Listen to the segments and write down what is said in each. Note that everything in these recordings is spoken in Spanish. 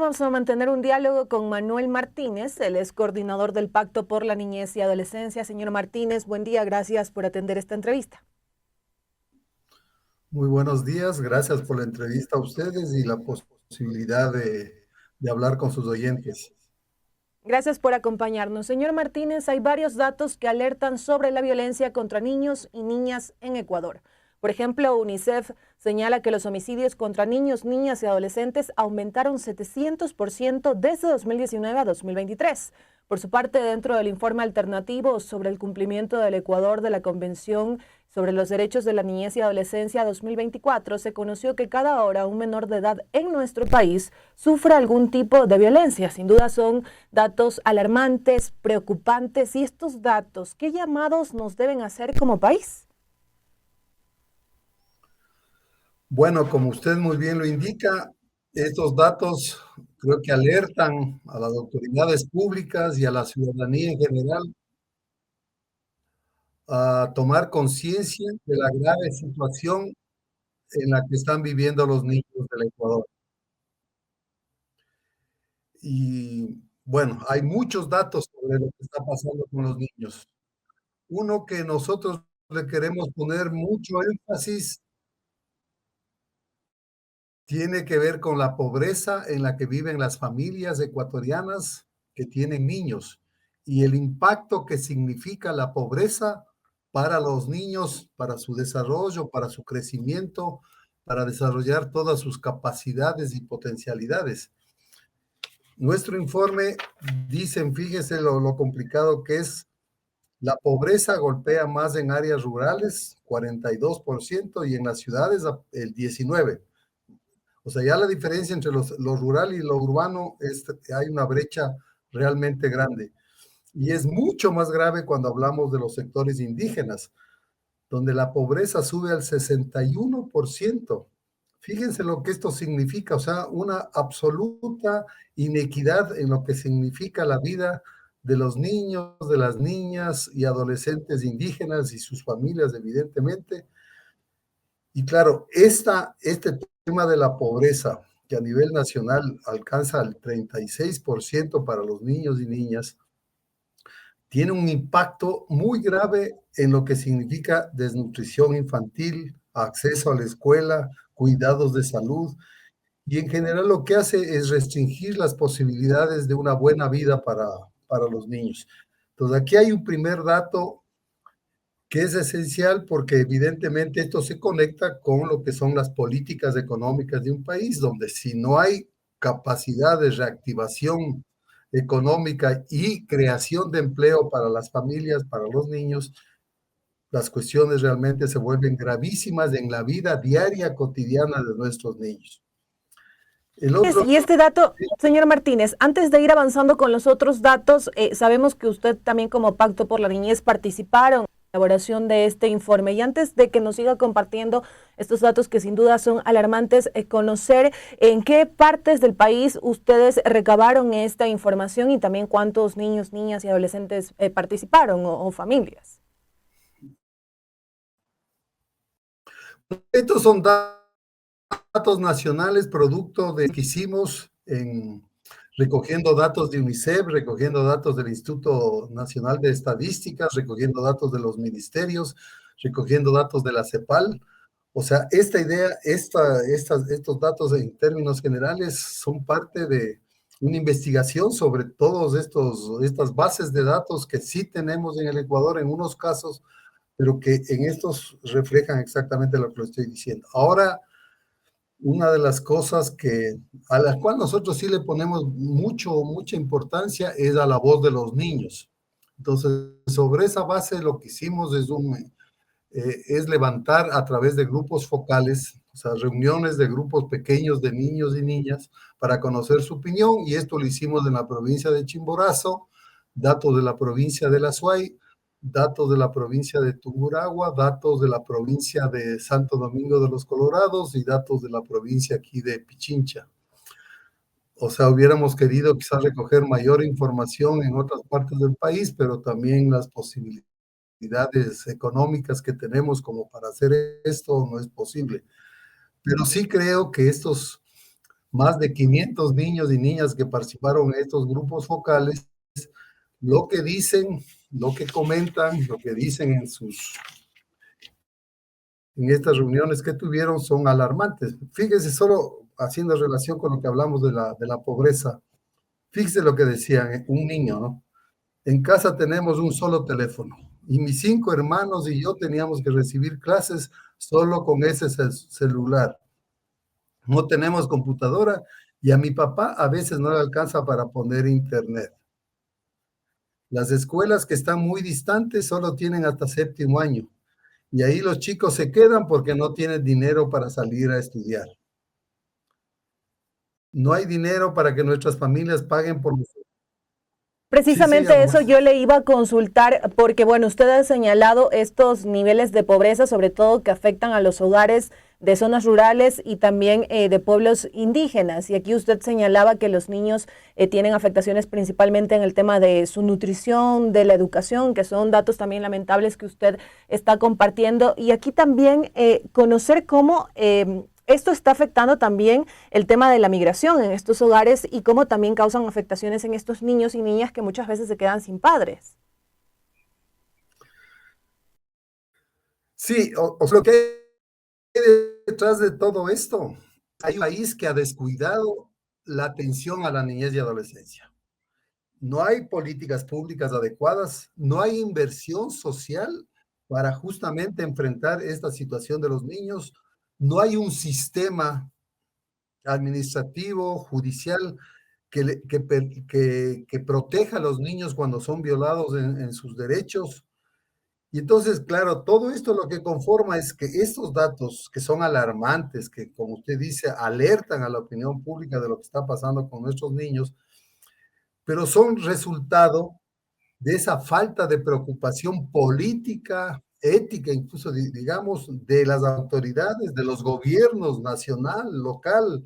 vamos a mantener un diálogo con Manuel Martínez, él es coordinador del Pacto por la Niñez y Adolescencia. Señor Martínez, buen día, gracias por atender esta entrevista. Muy buenos días, gracias por la entrevista a ustedes y la posibilidad de hablar con sus oyentes. Gracias por acompañarnos. Señor Martínez, hay varios datos que alertan sobre la violencia contra niños y niñas en Ecuador. Por ejemplo, UNICEF señala que los homicidios contra niños, niñas y adolescentes aumentaron 700% desde 2019 a 2023. Por su parte, dentro del informe alternativo sobre el cumplimiento del Ecuador de la Convención sobre los Derechos de la Niñez y Adolescencia 2024, se conoció que cada hora un menor de edad en nuestro país sufre algún tipo de violencia. Sin duda son datos alarmantes, preocupantes. Y estos datos, ¿qué llamados nos deben hacer como país? Bueno, como usted muy bien lo indica, estos datos creo que alertan a las autoridades públicas y a la ciudadanía en general a tomar conciencia de la grave situación en la que están viviendo los niños del Ecuador. Y bueno, hay muchos datos sobre lo que está pasando con los niños. Uno que nosotros le queremos poner mucho énfasis tiene que ver con la pobreza en la que viven las familias ecuatorianas que tienen niños y el impacto que significa la pobreza para los niños, para su desarrollo, para su crecimiento, para desarrollar todas sus capacidades y potencialidades. Nuestro informe dicen, fíjese lo complicado que es, la pobreza golpea más en áreas rurales, 42%, y en las ciudades el 19%. O sea, ya la diferencia entre lo rural y lo urbano hay una brecha realmente grande. Y es mucho más grave cuando hablamos de los sectores indígenas, donde la pobreza sube al 61%. Fíjense lo que esto significa, o sea, una absoluta inequidad en lo que significa la vida de los niños, de las niñas y adolescentes indígenas y sus familias, evidentemente. Y claro, este tema de la pobreza, que a nivel nacional alcanza el 36% para los niños y niñas, tiene un impacto muy grave en lo que significa desnutrición infantil, acceso a la escuela, cuidados de salud, y en general lo que hace es restringir las posibilidades de una buena vida para los niños. Entonces, aquí hay un primer dato que es esencial porque evidentemente esto se conecta con lo que son las políticas económicas de un país, donde si no hay capacidad de reactivación económica y creación de empleo para las familias, para los niños, las cuestiones realmente se vuelven gravísimas en la vida diaria cotidiana de nuestros niños. El otro, Y este dato, señor Martínez, antes de ir avanzando con los otros datos, sabemos que usted también como Pacto por la Niñez participaron en la elaboración de este informe. Y antes de que nos siga compartiendo estos datos que sin duda son alarmantes, conocer en qué partes del país ustedes recabaron esta información y también cuántos niños, niñas y adolescentes participaron o familias. estos son datos nacionales producto de que hicimos recogiendo datos de UNICEF, recogiendo datos del Instituto Nacional de Estadísticas, recogiendo datos de los ministerios, recogiendo datos de la CEPAL. O sea, esta idea, estos datos en términos generales son parte de una investigación sobre todos estas bases de datos que sí tenemos en el Ecuador en unos casos, pero que en estos reflejan exactamente lo que lo estoy diciendo. Ahora, una de las cosas a la cual nosotros sí le ponemos mucha importancia es a la voz de los niños. Entonces, sobre esa base lo que hicimos es levantar a través de grupos focales, o sea, reuniones de grupos pequeños de niños y niñas para conocer su opinión, y esto lo hicimos en la provincia de Chimborazo, datos de la provincia de La Suay, datos de la provincia de Tungurahua, datos de la provincia de Santo Domingo de los Colorados y datos de la provincia aquí de Pichincha. O sea, hubiéramos querido quizás recoger mayor información en otras partes del país, pero también las posibilidades económicas que tenemos como para hacer esto no es posible. Pero sí creo que más de 500 niños y niñas que participaron en estos grupos focales, lo que dicen, lo que comentan, lo que dicen en estas reuniones que tuvieron son alarmantes. Fíjese, solo haciendo relación con lo que hablamos de la pobreza, fíjese lo que decían, un niño, ¿no? En casa tenemos un solo teléfono y mis 5 hermanos y yo teníamos que recibir clases solo con ese celular. No tenemos computadora y a mi papá a veces no le alcanza para poner internet. Las escuelas que están muy distantes solo tienen hasta 7º año y ahí los chicos se quedan porque no tienen dinero para salir a estudiar. No hay dinero para que nuestras familias paguen por... Sí, siga Precisamente eso nomás. yo le iba a consultar porque, bueno, usted ha señalado estos niveles de pobreza, sobre todo que afectan a los hogares de zonas rurales y también de pueblos indígenas. Y aquí usted señalaba que los niños tienen afectaciones principalmente en el tema de su nutrición, de la educación, que son datos también lamentables que usted está compartiendo. Y aquí también conocer cómo esto está afectando también el tema de la migración en estos hogares y cómo también causan afectaciones en estos niños y niñas que muchas veces se quedan sin padres. Sí, o sea, lo que hay detrás de todo esto, hay un país que ha descuidado la atención a la niñez y adolescencia. No hay políticas públicas adecuadas, no hay inversión social para justamente enfrentar esta situación de los niños, no hay un sistema administrativo, judicial, que proteja a los niños cuando son violados en sus derechos. Y entonces, claro, todo esto lo que conforma es que estos datos que son alarmantes, que como usted dice, alertan a la opinión pública de lo que está pasando con nuestros niños, pero son resultado de esa falta de preocupación política, ética, incluso digamos, de las autoridades, de los gobiernos nacional, local,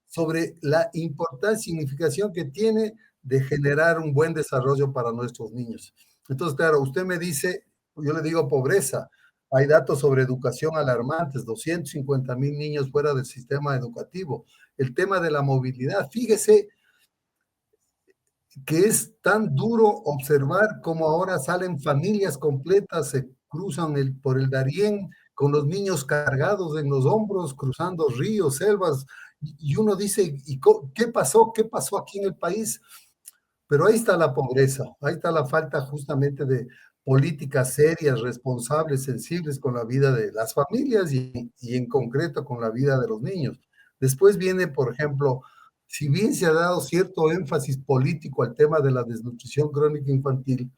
sobre la importancia y significación que tiene de generar un buen desarrollo para nuestros niños. Entonces, claro, usted me dice, yo le digo pobreza, hay datos sobre educación alarmantes, 250,000 niños fuera del sistema educativo. El tema de la movilidad, fíjese que es tan duro observar cómo ahora salen familias completas, se cruzan por el Darién con los niños cargados en los hombros, cruzando ríos, selvas, y uno dice, ¿y qué pasó? ¿Qué pasó aquí en el país? Pero ahí está la pobreza, ahí está la falta justamente de políticas serias, responsables, sensibles con la vida de las familias y en concreto con la vida de los niños. Después viene, por ejemplo, si bien se ha dado cierto énfasis político al tema de la desnutrición crónica infantil,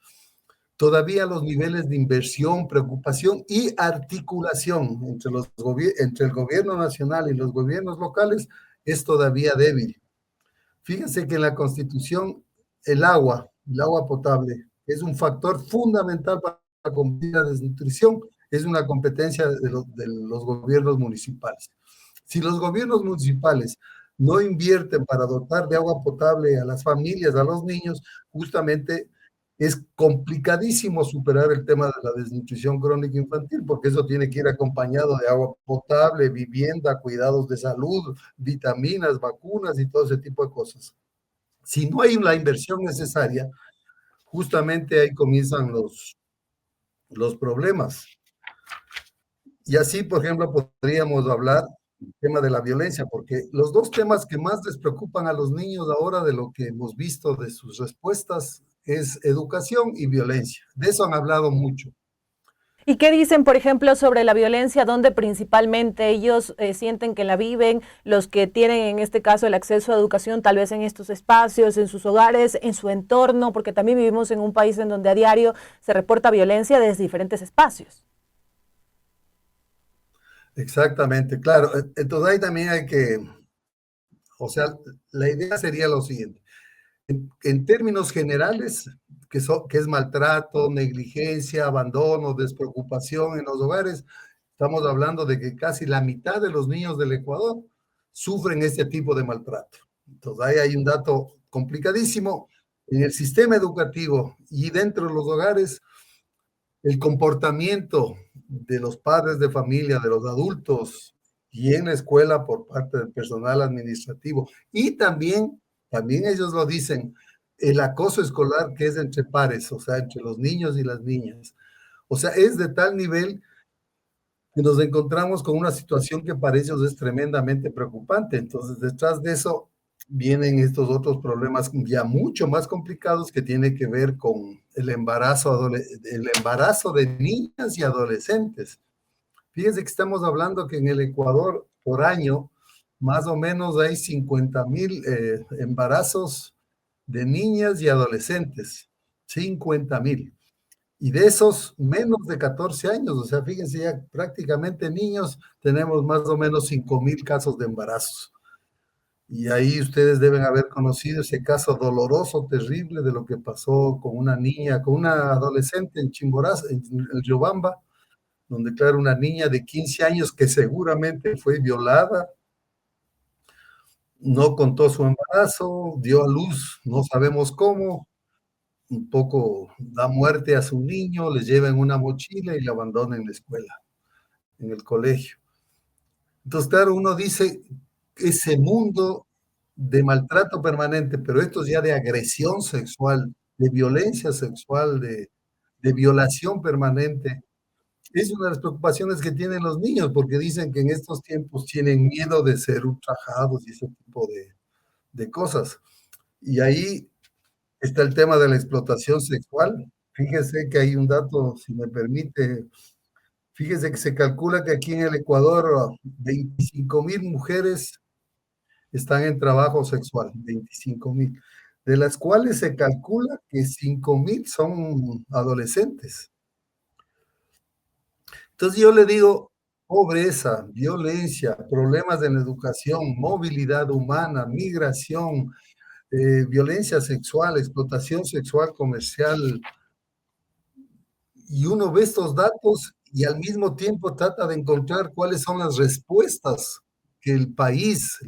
todavía los niveles de inversión, preocupación y articulación entre el gobierno nacional y los gobiernos locales es todavía débil. Fíjense que en la Constitución el agua potable, es un factor fundamental para combatir la desnutrición, es una competencia de los gobiernos municipales. Si los gobiernos municipales no invierten para dotar de agua potable a las familias, a los niños, justamente es complicadísimo superar el tema de la desnutrición crónica infantil, porque eso tiene que ir acompañado de agua potable, vivienda, cuidados de salud, vitaminas, vacunas y todo ese tipo de cosas. Si no hay la inversión necesaria, justamente ahí comienzan los problemas. Y así, por ejemplo, podríamos hablar del tema de la violencia, porque los dos temas que más les preocupan a los niños ahora de lo que hemos visto de sus respuestas es educación y violencia. De eso han hablado mucho. ¿Y qué dicen, por ejemplo, sobre la violencia, donde principalmente ellos sienten que la viven, los que tienen en este caso el acceso a educación, tal vez en estos espacios, en sus hogares, en su entorno, porque también vivimos en un país en donde a diario se reporta violencia desde diferentes espacios? Exactamente, claro. Entonces ahí también hay que, o sea, la idea sería lo siguiente. En términos generales, que es maltrato, negligencia, abandono, despreocupación en los hogares, estamos hablando de que casi la mitad de los niños del Ecuador sufren este tipo de maltrato. Entonces ahí hay un dato complicadísimo. En el sistema educativo y dentro de los hogares, el comportamiento de los padres de familia, de los adultos y en la escuela por parte del personal administrativo. Y también ellos lo dicen, el acoso escolar que es entre pares, o sea, entre los niños y las niñas. O sea, es de tal nivel que nos encontramos con una situación que para ellos es tremendamente preocupante. Entonces, detrás de eso vienen estos otros problemas ya mucho más complicados que tienen que ver con el embarazo de niñas y adolescentes. Fíjense que estamos hablando que en el Ecuador por año más o menos hay 50,000 embarazos de niñas y adolescentes. 50,000. Y de esos menos de 14 años, o sea, fíjense ya prácticamente niños, tenemos más o menos 5,000 casos de embarazos. Y ahí ustedes deben haber conocido ese caso doloroso, terrible de lo que pasó con una niña, con una adolescente en Chimborazo, en Riobamba, donde, claro, una niña de 15 años que seguramente fue violada, no contó su embarazo, dio a luz, no sabemos cómo, un poco da muerte a su niño, le lleva en una mochila y le abandona en la escuela, en el colegio. Entonces, claro, uno dice, ese mundo de maltrato permanente, pero esto es ya de agresión sexual, de violencia sexual, de violación permanente, es una de las preocupaciones que tienen los niños, porque dicen que en estos tiempos tienen miedo de ser ultrajados y ese tipo de cosas. Y ahí está el tema de la explotación sexual. Fíjese que hay un dato, si me permite, fíjese que se calcula que aquí en el Ecuador 25,000 mujeres están en trabajo sexual, 25,000, de las cuales se calcula que 5,000 son adolescentes. Entonces yo le digo, pobreza, violencia, problemas en la educación, movilidad humana, migración, violencia sexual, explotación sexual comercial, y uno ve estos datos y al mismo tiempo trata de encontrar cuáles son las respuestas que el país,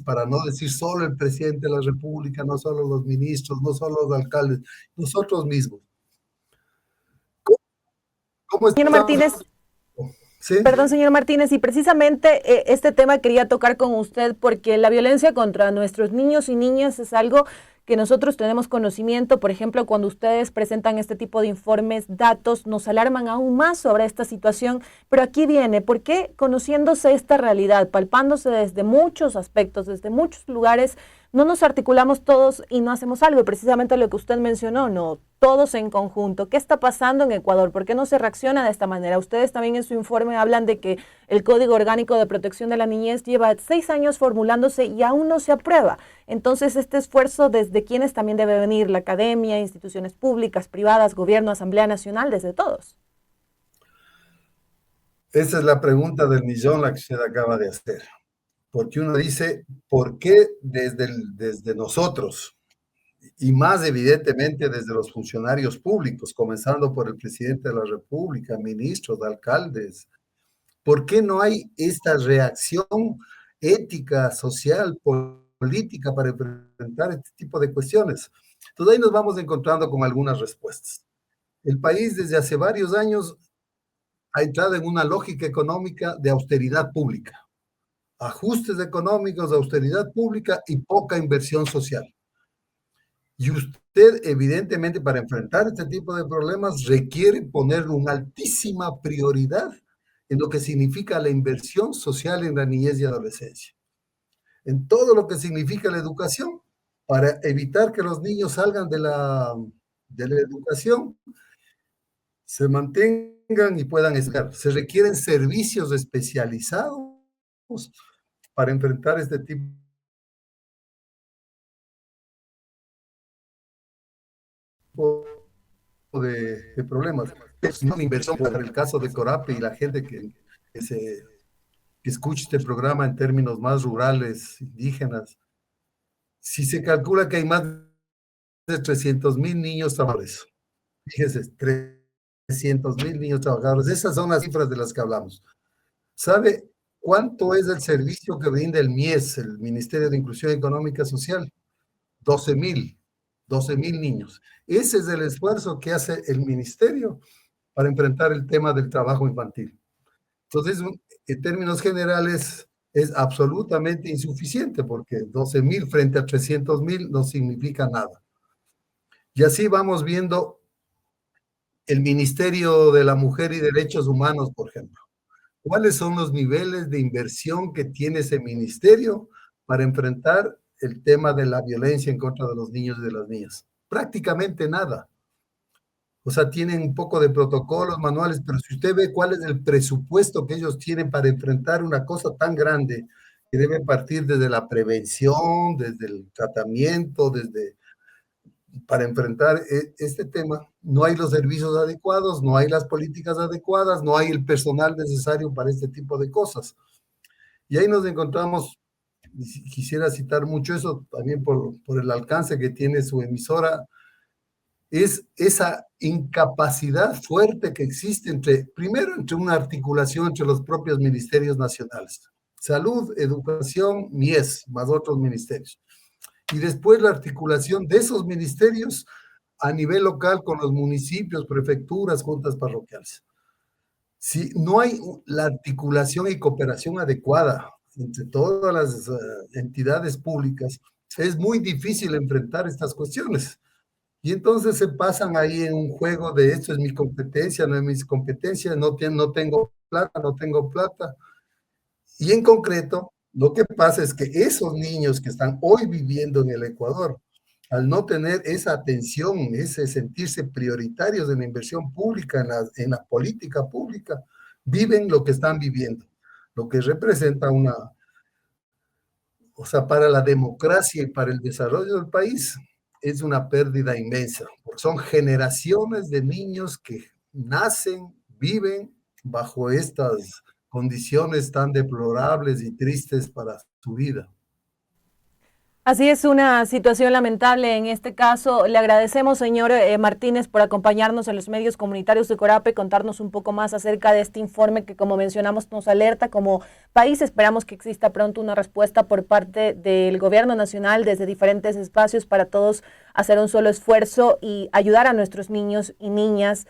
para no decir solo el presidente de la República, no solo los ministros, no solo los alcaldes, nosotros mismos. ¿Cómo Señor estamos? Martínez, ¿Sí? perdón, señor Martínez, y precisamente este tema quería tocar con usted porque la violencia contra nuestros niños y niñas es algo que nosotros tenemos conocimiento. Por ejemplo, cuando ustedes presentan este tipo de informes, datos, nos alarman aún más sobre esta situación. Pero aquí viene, ¿por qué conociéndose esta realidad, palpándose desde muchos aspectos, desde muchos lugares, no nos articulamos todos y no hacemos algo? Precisamente lo que usted mencionó, no, todos en conjunto. ¿Qué está pasando en Ecuador? ¿Por qué no se reacciona de esta manera? Ustedes también en su informe hablan de que el Código Orgánico de Protección de la Niñez lleva 6 años formulándose y aún no se aprueba. Entonces, este esfuerzo desde quienes también debe venir, la academia, instituciones públicas, privadas, gobierno, Asamblea Nacional, desde todos. Esa es la pregunta del millón la que usted acaba de hacer. Porque uno dice, ¿por qué desde nosotros? Y más evidentemente desde los funcionarios públicos, comenzando por el presidente de la República, ministros, alcaldes. ¿Por qué no hay esta reacción ética, social, política para enfrentar este tipo de cuestiones? Entonces ahí nos vamos encontrando con algunas respuestas. El país desde hace varios años ha entrado en una lógica económica de austeridad pública, ajustes económicos, austeridad pública y poca inversión social. Y usted, evidentemente, para enfrentar este tipo de problemas, requiere poner una altísima prioridad en lo que significa la inversión social en la niñez y adolescencia, en todo lo que significa la educación, para evitar que los niños salgan de la educación, se mantengan y puedan estar. Se requieren servicios especializados para enfrentar este tipo de problemas. Es una inversión para el caso de Corape y la gente que escuche este programa en términos más rurales, indígenas. Si se calcula que hay más de 300,000 niños trabajadores, fíjese, 300,000 niños trabajadores, esas son las cifras de las que hablamos. ¿Sabe cuánto es el servicio que brinda el MIES, el Ministerio de Inclusión Económica Social? 12,000, 12,000 niños. Ese es el esfuerzo que hace el ministerio para enfrentar el tema del trabajo infantil. Entonces, en términos generales es absolutamente insuficiente porque 12,000 frente a 300,000 no significa nada. Y así vamos viendo el Ministerio de la Mujer y Derechos Humanos, por ejemplo. ¿Cuáles son los niveles de inversión que tiene ese ministerio para enfrentar el tema de la violencia en contra de los niños y de las niñas? Prácticamente nada. O sea, tienen un poco de protocolos, manuales, pero si usted ve cuál es el presupuesto que ellos tienen para enfrentar una cosa tan grande, que debe partir desde la prevención, desde el tratamiento, desde para enfrentar este tema, no hay los servicios adecuados, no hay las políticas adecuadas, no hay el personal necesario para este tipo de cosas. Y ahí nos encontramos, quisiera citar mucho eso también por el alcance que tiene su emisora, es esa incapacidad fuerte que existe primero entre una articulación entre los propios ministerios nacionales, salud, educación, MIES, más otros ministerios. Y después la articulación de esos ministerios a nivel local con los municipios, prefecturas, juntas parroquiales. Si no hay la articulación y cooperación adecuada entre todas las entidades públicas, es muy difícil enfrentar estas cuestiones. Y entonces se pasan ahí en un juego de esto es mi competencia, no es mi competencia, no tengo plata, no tengo plata. Y en concreto, lo que pasa es que esos niños que están hoy viviendo en el Ecuador, al no tener esa atención, ese sentirse prioritarios en la inversión pública, en la política pública, viven lo que están viviendo, lo que representa o sea, para la democracia y para el desarrollo del país, es una pérdida inmensa, porque son generaciones de niños que nacen, viven bajo estas condiciones tan deplorables y tristes para su vida. Así es, una situación lamentable en este caso. Le agradecemos, señor Martínez, por acompañarnos en los medios comunitarios de Corape, contarnos un poco más acerca de este informe que, como mencionamos, nos alerta como país. Esperamos que exista pronto una respuesta por parte del gobierno nacional desde diferentes espacios para todos hacer un solo esfuerzo y ayudar a nuestros niños y niñas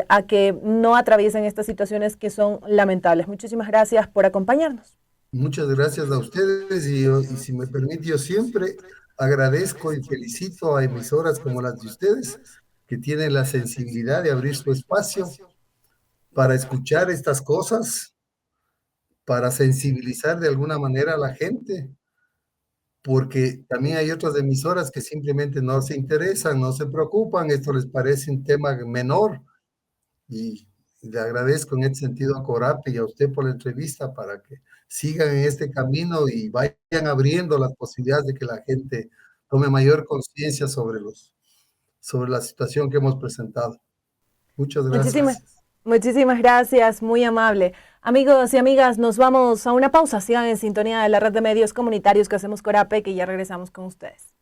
a que no atraviesen estas situaciones que son lamentables. Muchísimas gracias por acompañarnos. Muchas gracias a ustedes y si me permite, yo siempre agradezco y felicito a emisoras como las de ustedes que tienen la sensibilidad de abrir su espacio para escuchar estas cosas, para sensibilizar de alguna manera a la gente, porque también hay otras emisoras que simplemente no se interesan, no se preocupan, esto les parece un tema menor y le agradezco en este sentido a Corape y a usted por la entrevista para que sigan en este camino y vayan abriendo las posibilidades de que la gente tome mayor conciencia sobre la situación que hemos presentado. Muchas Muchísimas, gracias. muchísimas gracias, muy amable. Amigos y amigas, nos vamos a una pausa. Sigan en sintonía de la red de medios comunitarios que hacemos Corape, que ya regresamos con ustedes.